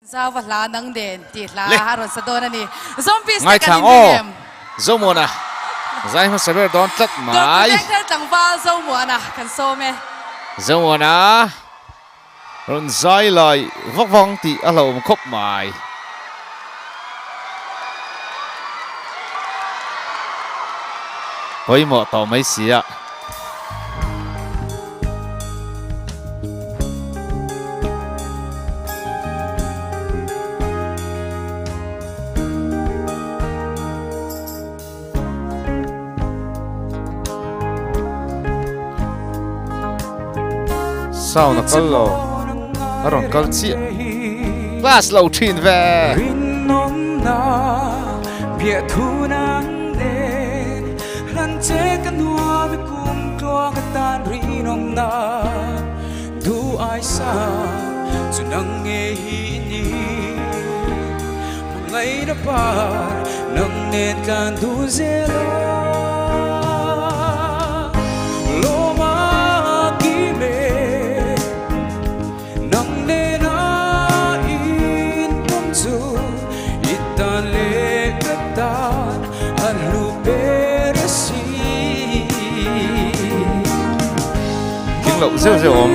Sao vật lá nâng đền tiệt lá rồi sao tôi này zombie ngay thằng ô zomuan à giải mà sẽ đón tất mãi chẳng va zomuan à cần so me zomuan à rồi giải lại vóc vong thì ở lâu một khúc mãi với một tàu mấy xí ạ sao nó có lò ở trong câu chuyện class lâu trên về biết thu nắng đêm lần chế căn hoa với cùng toa cái tan ri nông na du ai xa cho nắng nghe hi một ngày đã qua nắng nên can du dễ lậu rêu rêu ốm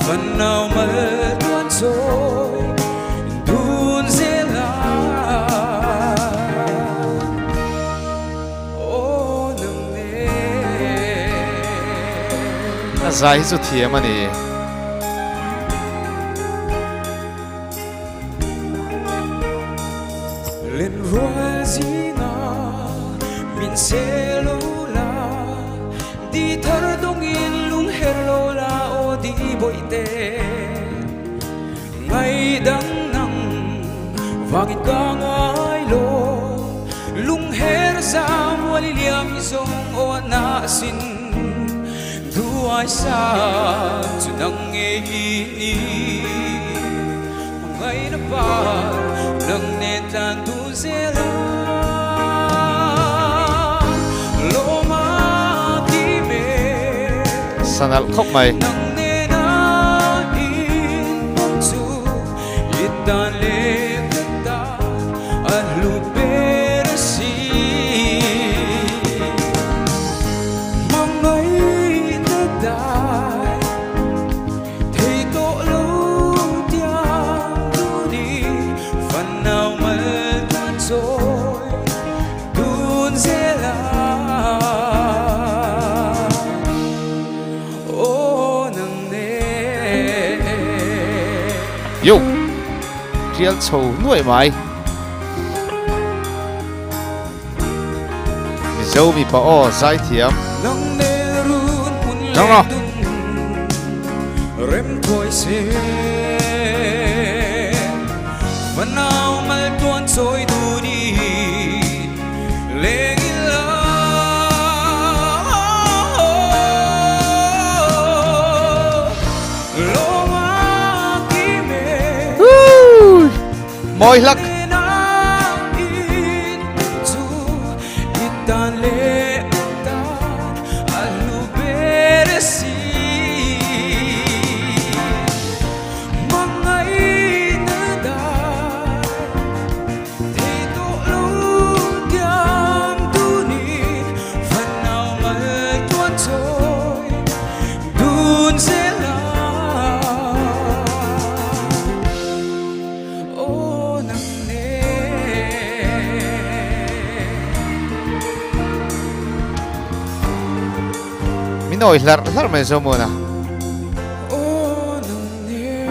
phần nào mất tuôn rồi đun dễ là ô nâng nê nó dài chút thiệt mà nè lên ruộng gì ngà mình sẽ lâu la đi thở đông yên lung hello la ô đi bội tê ngày đắng nắng vàng in ca ngái lô lung her ra mua li liam zong ô na xin du ai xa chu nang nghe ni ngày nó ba nâng nên tan tu dễ la lô ma đi mê sanal khóc mày nâng nên na in bông chu ít tan lê cất ta ăn lu bê ra si mong ngày tới đại thấy tổ lâu tiếng tu đi phần nào mất rồi đun dễ là ô nâng nê yo riêng sầu nuôi mày Mizo mi pa o giải thiệp nâng nê run un Đúng rồi. rem thôi xe phần nào mất tuôn rồi tu đi lê la lo ma ki me môi lắc na in chu itan le tan alu beresi mang ngày nữa đại thì tổ lâu tiếng tu ni phần nào mất tuôn rồi đun dễ la ô nắng nê mi nổi lар lар mày zomuan à ô nắng nê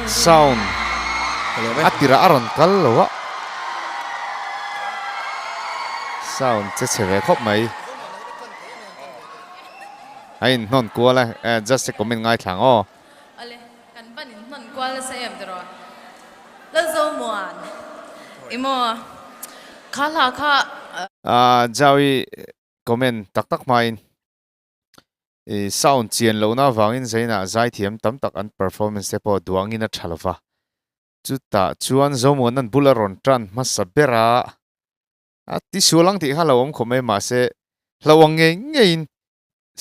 sound atira aron kal lo sound che che ve khóc mày ai non cua la just comment ngay thằng ô ale kan ban in non kwal sa em dro la zomuan imo khala kha Jawi comment tak tak main sound chian lo na wangin zaina zai thiam tam tak an performance po duangin a thalova chuta chuan zomuan an bularon tran masabera ti sulang ti halawm khome ma se ระวังเงี้ย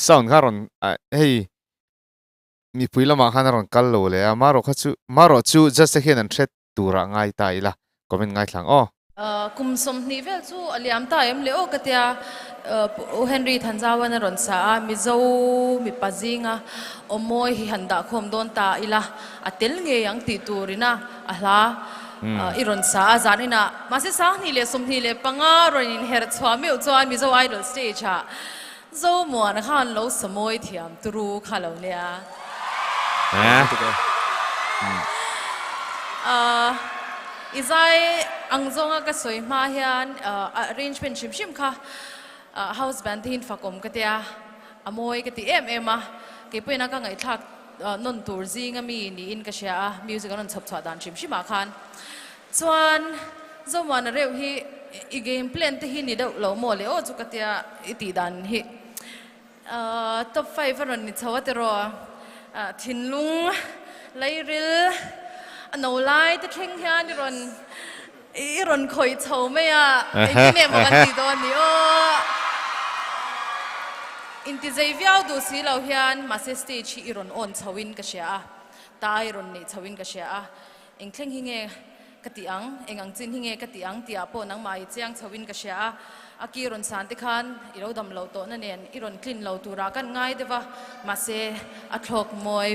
ส่วนข้ารอนเฮ้ยมีผู้ละมาขันรอนกัลโลเลยมาโรจู just เห็นอันเช็ดตัวร่างไงตายละก็เป็นไงหลังอ๋อกุมสมนิเวลจูอเลียมตายมเลโอกติยาเฮนรี่ทันจาวันรอนซามิโซมิปาซิงะอมอยฮิฮันดาคมโดนตาอิละอัตเตลเงยังติตูรินะอะลาอิรอนซาอาจารินะมาสิสานี่เลสมนี่เลปังอารอนินเฮร์ตสวามิอุจวนมิโซไอดอลสเตจฮะโซมัวนะขันเราสมอยเทียมตรูข้าเราเนี่ยอีใจอังจงก็สวยมาเฮียนarrangement ชิมค่ะ house band ที่ฝักอมก็เดียอโมยก็ตีมาเก็บไปนักไงทักนนตูร์ซิงมีนี่อินก็เชียมิวสิกนนชับชัดดันชิมมาคันส่วนจอมวันเร็วฮีอีเกมเพลนที่ฮีนี่เดาเราโมเลโอจุกเดียอีตีดันฮีtop 5วันนี้ชาวที่รอทินลุงไลริลอันเอาไล่ตะเข่งเฮียนอีรอนคอยเช่าไม่อะไอ้ที่เนี่ยมันกันตีตอนนี้อินทิเจวิอาดูสิเราเฮียนมาเซสเตจอีรอนอ่อนชาวินก็เชียตาอีรอนนี่ชาวินก็เชียเอ็งเคร่งหิงเงกติอังเอ็งอังจินหิงเงกติอังที่อาปนังมาอีเจียงชาวินก็เชียอากีรอนสันติคันอีเราดำเราโตนั่นเองอีรอนคลินเราตูรากันง่ายเด้อวะมาเซอัคลอกมวย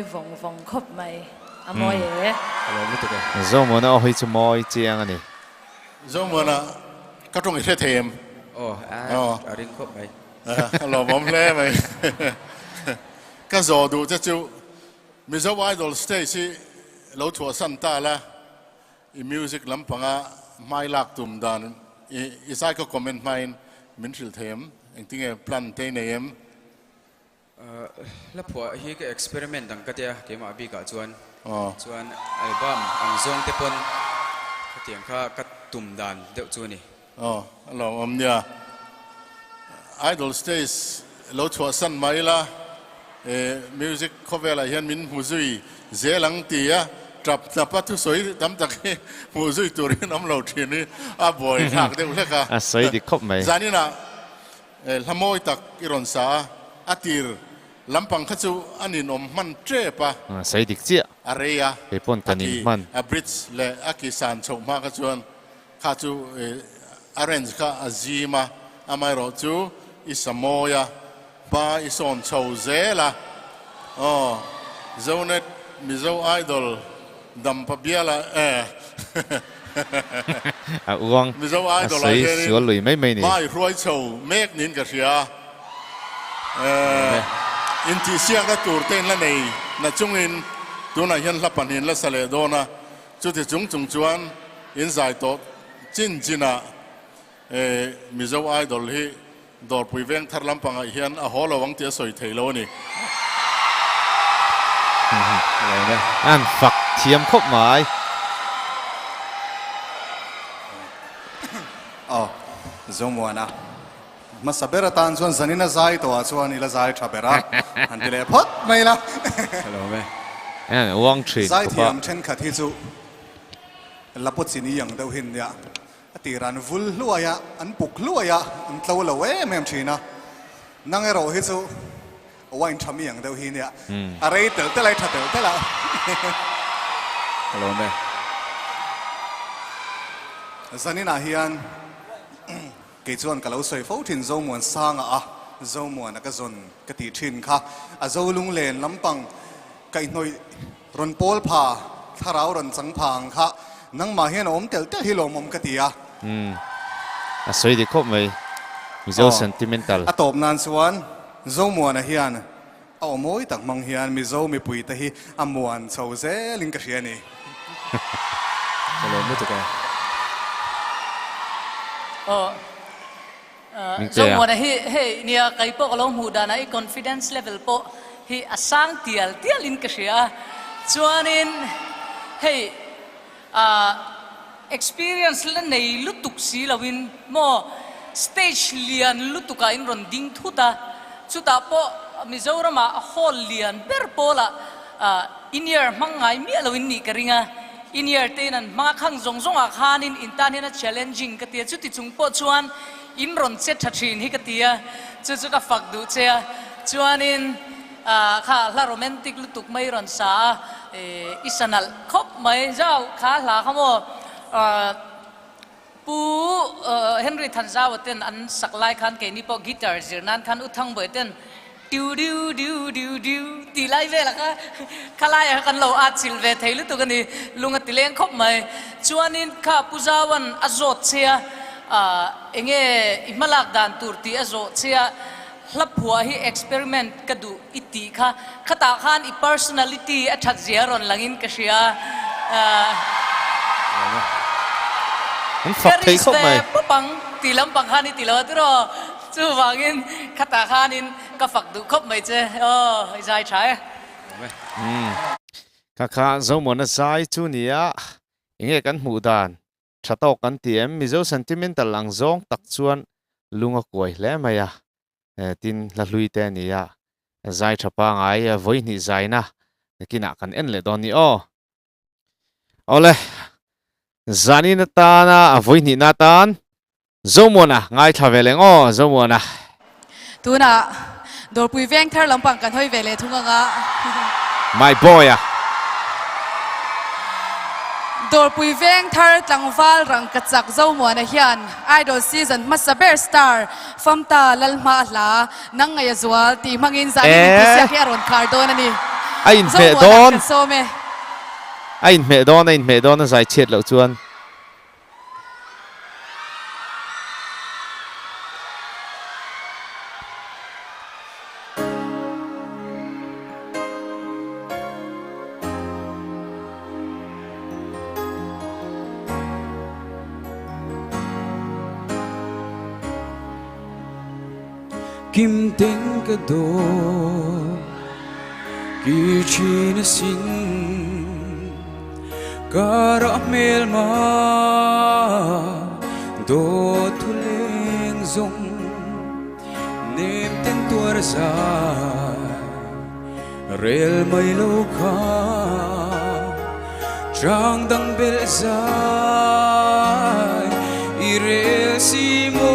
วงคบไหมอมวยZOMUANเอาให้จะมอยเจียงอันนี้ZOMUANก็ตรงอีกเทมอารินครบไหมเราบอมเล่ไหมก็จอดูจะจูมิซาวายดอลสเตซี่เราทัวร์สันตาละอีมิวสิกลำพังอ่ะไม่ลักตุ่มดันอีสายก็คอมเมนต์ไม่มินทิลเทมเองที่เงี้ยพลันเทนเนมแล้วพอฮีก็เอ็กซ์เพร์เมนต์ดังก็เดียเกมอาบีกับส่วนอัลบั้มอังซงเตปนเตียงข้ากัดตุ่มดันเดี๋ยวส่วนนี้เราเนี่ยไอดอลสเตจเราทัวร์สันไม่ละมิวสิกคอเวลาเห็นมินมูซุยเจลังตีอะจับนับปัตุสวยดำตะกี้มูซุยตัวนี้น้ำเราทีนี้บ่อยหักเดี๋ยวเลยค่ะสวยดีครบไหมจานี่นะละโมยตักอิรอนซาอาตีร์ลำพังข้าจูอันนี้นมมันเจ็บปะสวยดีเจียอะไรอะไปปนกันนี่มันบริดจ์และอากิสันชกมาข้าจวนข้าจูarrange ข้าอาจีมาอาไม่รู้จูอิสโมยาบ้าอิสอนชาวเซล่ะเจ้าเนี่ยมิโซไอดอลดัมปะเบียละอ้วงมิโซไอดอลอะไรสวยเลยไม่นี่ไม่รวยชาวเมกนินกันเสียอินทิเซียก็ตูร์เต้นละนี่น่ะจงอินตัวน่ะยันละปันหินละสเลโดนะจุดที่จงจวนอินไซต์โตจินะมิโซไอดอลฮีดอร์ปุยเวงทาร์ลำปังไอเฮียนอะฮอลวังเตียสวยเทโลนี่อะไรเนี่ยอันฝักเทียมครบหมายZOMUANนะมาสับเบอร์ตานส่วนสันนิษฐานตัวส่วนนี่ละใจทับเบอร์อันที่เล่พอดไม่ละฮัลโหลไหมว่างทรีใจเทียมเช่นขัดที่จูลับปุ๊สินี่ยังเดียวหินเนี่ยตีรันฟุลลัวยะอันปุกลัวยะอันเต้าละเว้แม่มชีนะนั่งไอ้เราฮิจูว่าอินทำยังเดียวหินเนี่ยอะไรเต๋ออะไรทัดเต๋อละฮัลโหลไหมสันนิษฐานเฮียนกิจวัตรกับเราสวยฟูทินZOMUAN sanga ZOMUANนักจนกติทินค่ะZOลุงเลนลำปังไก่หน่อยรอนโพลผ่าถ้าเรารอนสังพังค่ะนั่งมาเห็นอมเตลเตฮิโลมกติอ่ะสวยดีครบไหมมิโซเซนติเมนตัลตบนานส่วนZOMUANนะเฮียนเอาโมยตักมังเฮียนมิโซมีปุยตะฮีอมวนโซเซลิงกเชียนี่ฮัลโหลไม่ถูกกันZOMUAN heyนี่ใครพวกเราหูดานะconfidence level พวกฮีอาสังเตียลินกเชียส่วนนี้hey experience และในลุตุกสีเราวินโม stage เลียนลุตุกอินรอนดิ้งทุตาสุดท้ายพอมิโซรามาฮอลเลียนเบอร์โปละอินเยอร์มังไงมีเราวินนี่กริงอ่ะอินเยอร์เตนันมาขังจงอาคานินอินตานี่นะ challenging กติจุดที่จงปอชวนอินรอนเซตทัชินฮิกติยา chu ka fak du che chuanin kha la romantic lu tuk mai ron sa isanal khop mai zau kha la khamo pu Henry Thanjaw ten an saklai khan ke ni po guitar zirnan khan uthang boi ten diu diu diu diu diu ti lai ve la ka khalai kan lo a chil ve theilu tu kan ni lunga tileng khop mai chuanin kha pujawan azot chia enge imalak dan turti azot chia hlapua hi experiment kadu iti kha khata khan I personality a that ziaron langin ka sia Anh phật thấy không mày pang tilam pang khan ti lo tro chu wangin khata khanin ka phak du khop mai che zai chai kha zomuan sai chu nia inge kan hmu dan thatok kan tiam Mizo sentimental lang zong tak chuan lunga koi hle maya tin la lui te nia zai thapa ngai voi ni zai na kina kan en le don ni ole zani na ta na voi ni na tan zomuan ngai thaveleng zomuan tuna dor pui veng thar lampang kan hoi vele thunga nga my boy dor pui veng thar tlangwal rang kachak zomuan hian idol season masaber star famta lalma la nang ngai zual ti mangin zani ti sia ke aron cardon ani ain me don ain me don zai chet lo chuan kim tên cái đồ kỳ chi na xin cả mel ma đồ thu lên dùng niềm tên tua ra rel mai lâu kha trang đăng bel dài irel si mo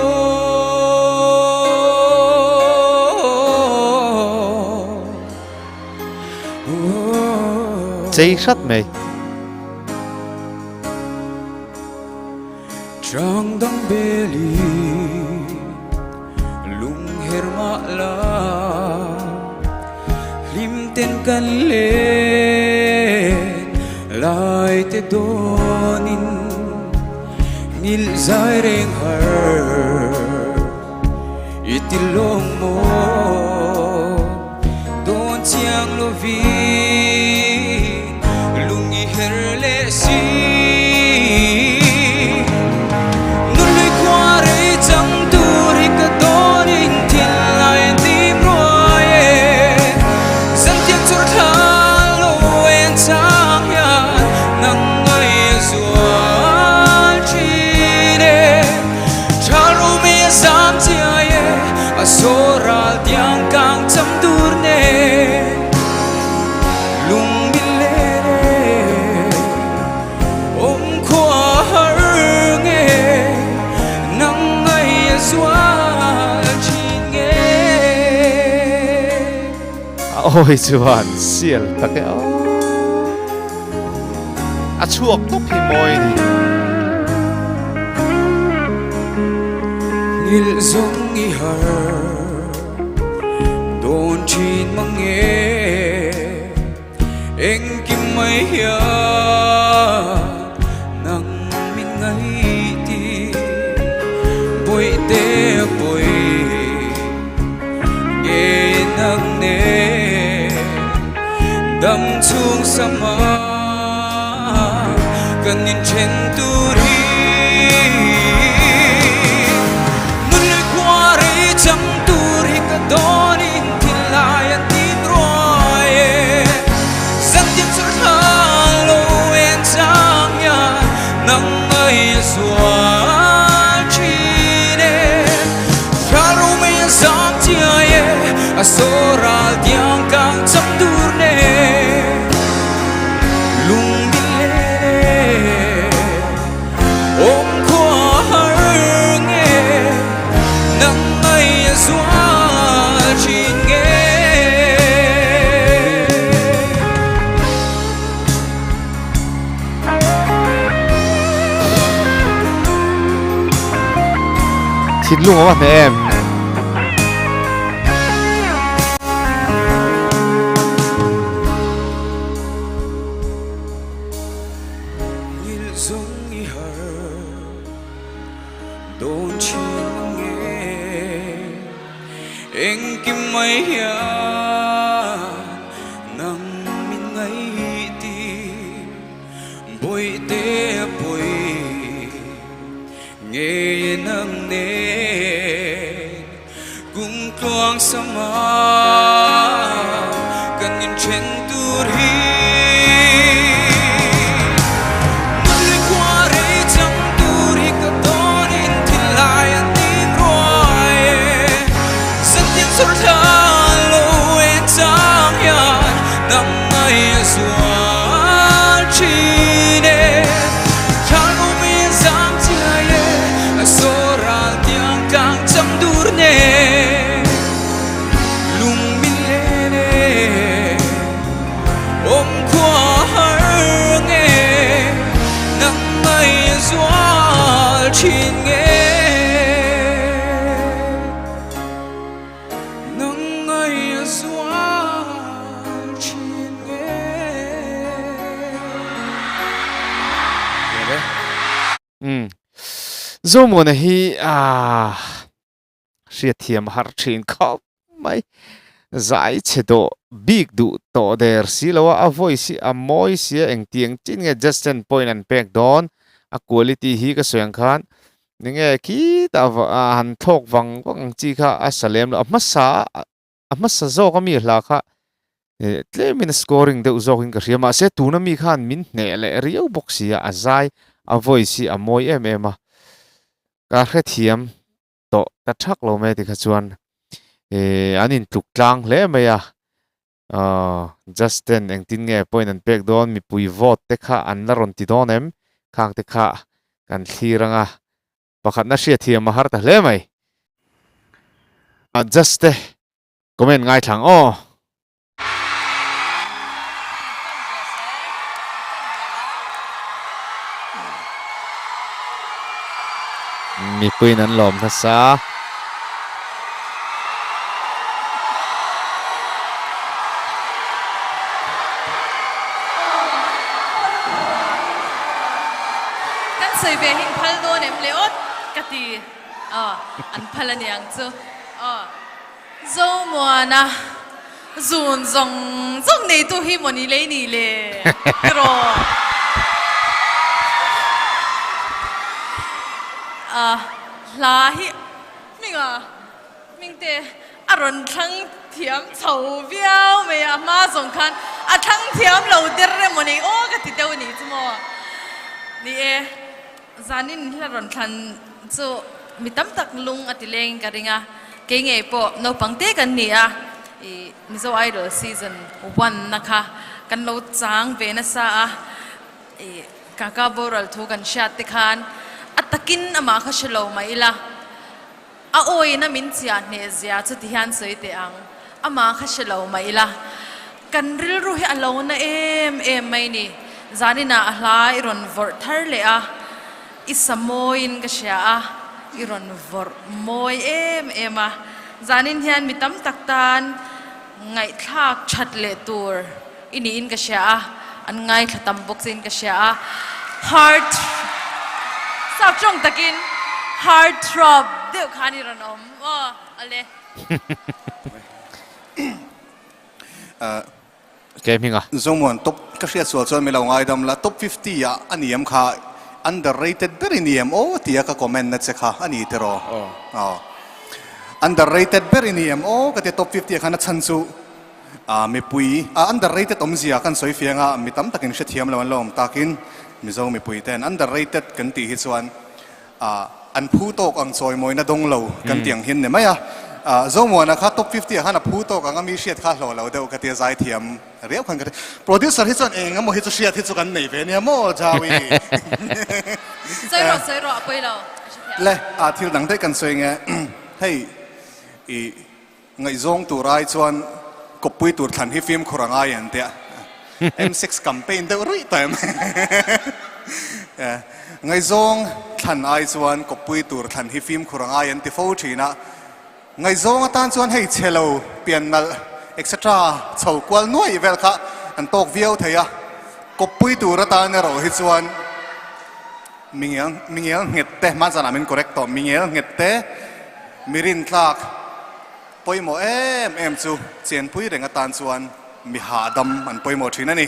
Say shut me. Trang đăng beli lung herma la lim tên kan lên lại te donin ngil zai reng har itilong mo don chiang lo vi ôi chuan sial take a chuak tok hi moi ni ngil zong I har don chin mange eng kim mai hia nang min ngai ti boi te boi nge nang ne đâm chung sama gần nhìn trên turi muốn lối qua đây chẳng turi cả đó in thì lại anh tin rồi dân tiếng sốt thang lâu em chẳng nhà nắng ơi xóa chi nè ra đâu mấy sáng chia số ra tiếng càng chăm dur nè thịt luôn mà mẹ em nhìn giống như hờ đồn trên nghe anh kim mấy ya nang min ngay tim bồi tê bồi nghe nang nè cùng quang sama cần nhìn trên tur hi zoom na hi ria thiam har thin khop mai zai chedo big du to der silowa a voice a moi sia eng tiang chin nge Justin point and pack don a quality hi ka soyang khan ninge ki ta han thok wang chi kha a salem a masa zo ka mi hla kha tle min scoring de zo hin ka riama se tu na mi khan min ne le rio boxia a zai a voice a moi em a ka khe thiam to ta thak lo me ti kha chuan anin tuk tlang le me ya Justin eng tin nge point and pack don mi pui vote te kha an la ron ti don em khang te kha kan thiranga pakhat na ria thiam ma har ta hle mai just comment ngai thang o mi pui nan lom tha sa kan sei ve hing phal do nem leot kati an phalan yang chu zomuana zun zong nei tu hi moni le ni le tro la hi ming te aron thang thiam chau viao me ma zong khan a thang thiam lo der re moni o ka ti teu ni chumo ni zanin la ron khan chu mitam tak lung atileng ka ringa ke nge po no pangte kan ni Mizo Idol season 1 nakha kan lo chang ve na sa kaka boral thu kan shat te khan atakin ama kha shalo maila a oi na min chia ne zia chu ti han soi te ang ama kha shalo maila kan ril ru hi alo na em mai ni zanina a hlai ron vor thar le isamoin ka sha iron vor moi em zanin hian mitam taktan ngai thak that le tur ini in ka sha an ngai thatam boxin ka sha heart sap chong takin heart throb deu khani ranom ale ke minga zomuan top ka ria chuan mi lo ngai dam la top 50 ya aniam kha underrated beriniam tia ka comment na che kha ani tero underrated beriniam ka te top 50 khana chanchu mi pui underrated omzia kan soi fianga mi tam takin she thiam lawan lom takin mizo mi pui ten underrated kan ti hi chuan an phu tok ang choi moi na dong lo kan tiang hin ne maya zomuana kha top 50 khana phu tok ang mi shiat kha lo lo deu ka te zai thiam riau khan ka producer hi chuan eng mo hi chu shiat hi chu kan nei ve ne mo jawi sai ro poi lo le thil dang te kan soi nge hei ngai zong tu rai chuan kopui tur than hi film khoranga yan te M6 campaign de rui time ngay zong than ai chuan ko pui tur than hi film khurang ai an ti fo thina ngay zong atan chuan hei chelo pian nal etc chho kwal nuai vel kha an tok viau theya ko pui tur atan ro hi chuan mingel ngette ma jana min correct to mingel ngette mirin tlak poimo em chu chen pui renga tan chuan mi ha dam an poimo thina ni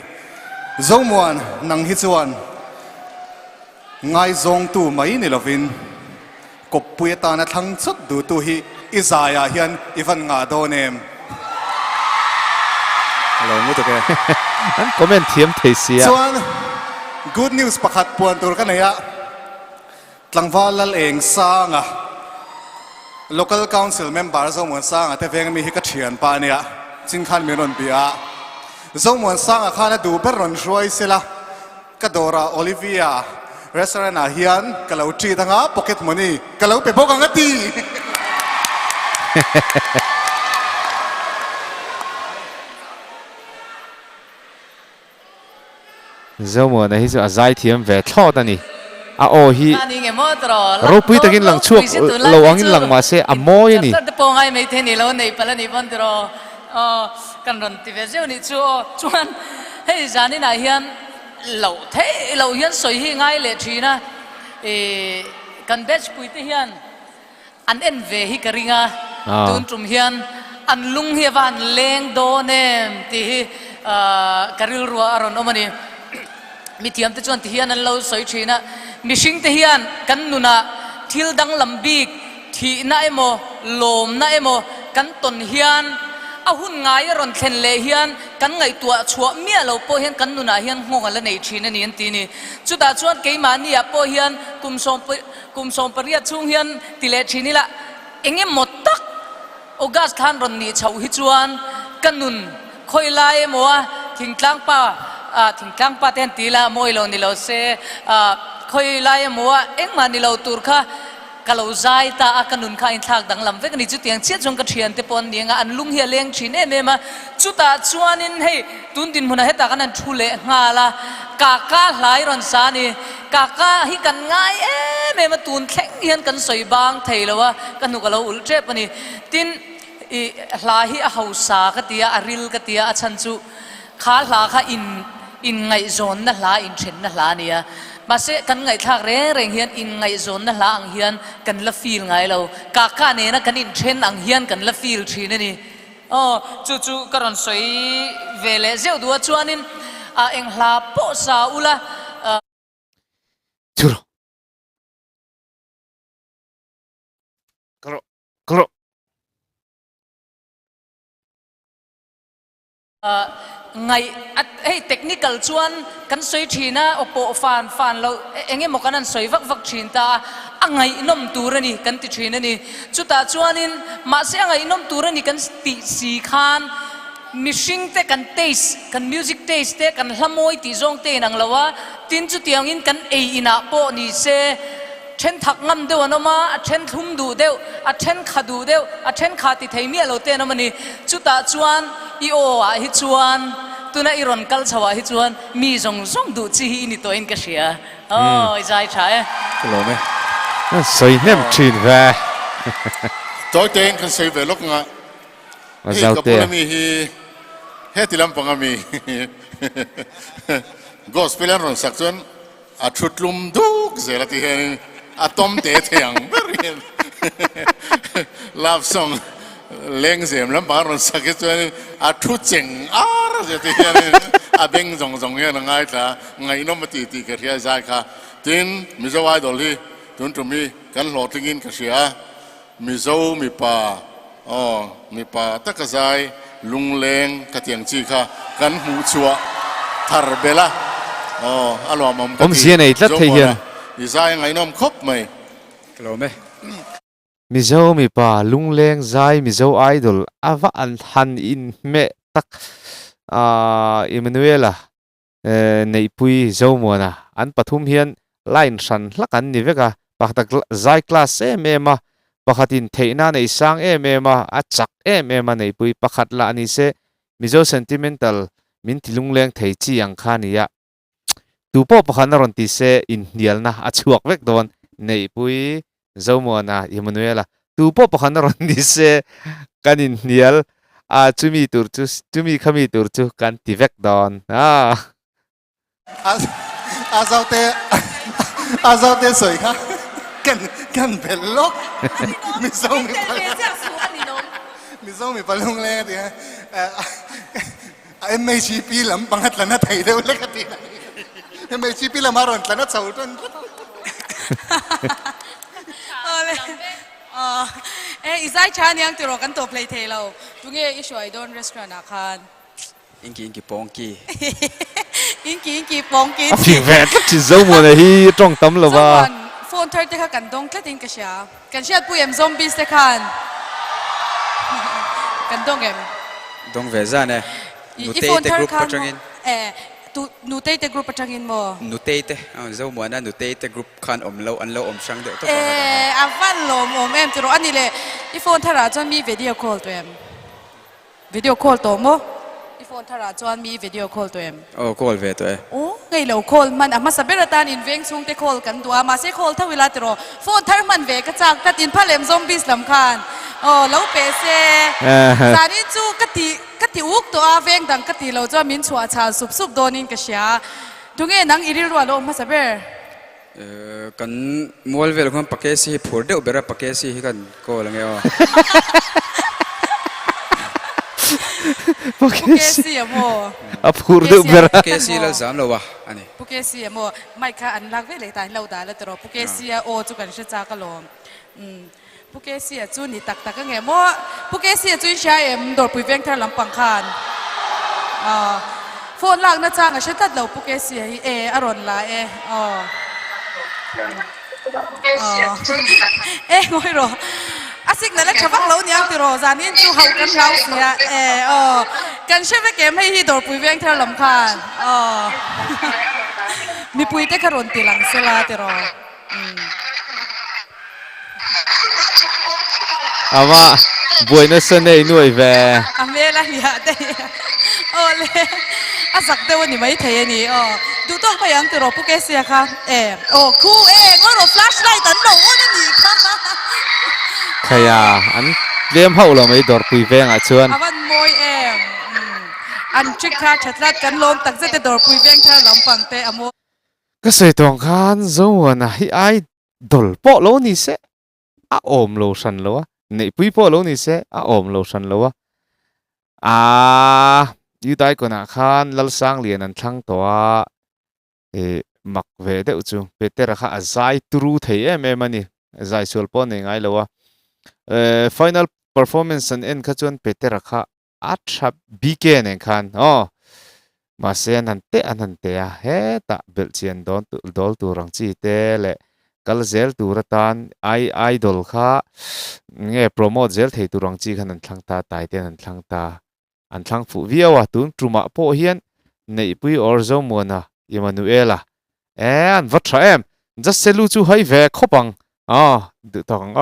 zomuan nang hi chuan ngai zong tu mai ni lovin ko pui ta na thang chut du tu hi izaya hian ivan nga do nem hello mu to ke an comment thiam thei sia chuan good news pakhat puan tur ka neya tlangwal lal eng sanga local council member zomuan sanga te veng mi hi ka thian pa nia chin khan mi ron bia zomuan sanga khana du ber ron roi sela kadora olivia restaurant a hian kalau tri thanga pocket money kalau pe bok anga ti zomo na hi chu azai thiam ve thlo ta ni a o hi ani nge mo tro ro pui takin lang chuak lo angin lang ma se a moi ni ta po ngai mai the ni lo nei pala ni bon tro kan ron ti ve zeu ni chu chuan hei zani na hian lo hian soi hi ngai le thina kan batch pui te hian an en ve hi karinga tun tum hian an lung hi van leng do nem ti hi karil ruwa aron omani mi thiam te chuan ti hian an lo soi thina mishing te hian kan nuna thil dang lambik thi na emo lom na emo kan ton hian a hun ngai ron thlen le hian kan ngai tua chua mia lo po hian kan nuna hian ngonga la nei thina ni an ti ni chuta chuan keimani a po hian kumsom paria chung hian ti le thini la enge motak ogas khan ron ni chau hi chuan kan nun khoi lai emo a thingtlang pa ten ti la moi lo ni lo se khoi lai emo a engma ni lo tur kha kalau zai ta akanun kha in thak dang lam vek ni chu tiang chiat jong ka thian te pon ninga an lung hi leng thin em em a chuta chuanin hei tun din huna heta kan an thule ngala ka hlai ron sa ni ka hi kan ngai em em tun thleng hian kan soi bang theilowa kan nu kalo ul tre pani tin hla hi a hausa ka tia aril ka tia a chan chu kha hla kha in ngai zon na hla in then na hla nia mà sẽ cần ngày thạc reng hiền in ngày zone na lang hiền cần la feel ngày lâu cả này na cần in trend ang hiền cần la feel chi này chu karon soi về lẽ gieo đua chuan in anh la po sa ula churo kro ngày hey technical chuan kan soi thina opo fan lo enge mo kanan soi vak thin ta angai nom turani kan ti thina ni chuta chuanin ma se angai nom turani kan ti si khan mishing te kan taste kan music taste te kan hlamoi ti zong te nang lawa tin chu tiang in kan ina po ni se chen thak ngam de wanoma chen thum du de chen khadu de chen khati theimi lo te no mani chuta chuan i o a hi chuan tuna iron kal chawa hi chuan mi zong du chi hi ni to in ka sia zai thae hello me soi nem thin ve tối tên kan sei ve lok nga ma hi zau ka te pula mi hi he tilam panga mi gospel ron sak chuan a thutlum duk zela ti hen atom te thiang berin love song leng zem lam pa ron sak chuan a thu cheng ar je ti hen a beng zong hen ngai tha ngai no ma ti ka ria zai kha tin Mizo idol hi tun tu mi kan lo tingin ka sia Mizo mi pa mi pa takazai lung leng ka tiang chi kha kan hu chua thar bela alo mom ka zian ei tlat thei hian izai ngai nom khop mai hello me Mizo mi pa lungleng zai Mizo idol ava an han in me tak Emmanuela nei pui zomona an pathum hian line san hlakan ni veka paktak zai class ema pakhatin theina nei sang ema achak ema nei pui pakhat la ani se Mizo sentimental min tilungleng thei chi ang khania tu po pakhan na ron ti se in nial na achuak vek don nei pui zomuana Emmanuela tu po pakhan na ron ti se kan in nial a chumi tur chu chumi khami tur chu kan ti vek don azaute soi kha kan belok Mizo mi palung le ti MHP lam pangat lana thai deu le ka ti MHP lam aron lana chau ton izai chan yang tiro kan to play thelo tunge ishoi don restaurant akan inki pongki inki pongki phi vet chi zomuana hi tong tam lo wa phone third te kha kan dong tlatin ka sha kan sha pu em zombies te khan kan dong em dong veza ne nute te group pachangin tu nute te group pachangin mo nute te zomuana nute te group khan omlo anlo omsang de to avan lo om em tiro ani le I phone thara chon mi video call to em video call to mo I phone thara chon mi video call to em call ve to ngai lo call man ama sabera tan in veng chung te call kan tua ma se call tha wila tiro phone thar man ve ka chak tat in phalem zombies lam khan lo pe se zani chu kati uk to a veng dang kati lo cho min chua cha sup donin ka sha dunge nang iril ro lo ma saber kan mol vel kham pakesi phur de ubera pakesi hi kan ko lange Pukesi amo phur de ubera pakesi la zam lo wa ani Pukesi amo mai kha an lag ve le ta lo da la tro Pukesi o chu kan sha cha ka lo Pukesi chu ni tak tak nge mo Pukesi chu sha em dor pui veng thar lam pang khan phone lang na chang a sha tat lo Pukesi hi aron la ngoi ro asik na la chabak lo niang ti ro zanin chu hau kan lau sia kan sheve kem hei hi dor pui veng thar lam khan mi pui te karon ti lang sela ti ro ama buena sane nuai ve amela ya te ole asak te woni mai thei ni du tong pa yang ti ro pu ke sia kha khu ngoi ro flashlight an lo on ni kha khaya an lem hau lo mai dor pui veng a chuan awan moi an trick kha thatlat kan lom tak zete dor pui veng thar lam pang te amo ka sei tong khan zomuana hi ai dol po lo ni se a om lo san lo nei pui po lo ni se a om lo san lo yu dai ko na khan lal sang lian an thlang to mak ve de chu peter kha azai turu thei em ani azai sol po nei ngai lo final performance an kha chon peter kha atha bk nen khan ma sen an te he ta bel chen don tu dol tu rang chi te le kal zel tu ratan idol kha nge promote zel thei tu rang chi khan an thlang ta tai ten an thlang ta an thlang fu viawa tun truma po hian nei pui or zomuana Emmanuela an vathra em just selu chu hai ve khopang du tong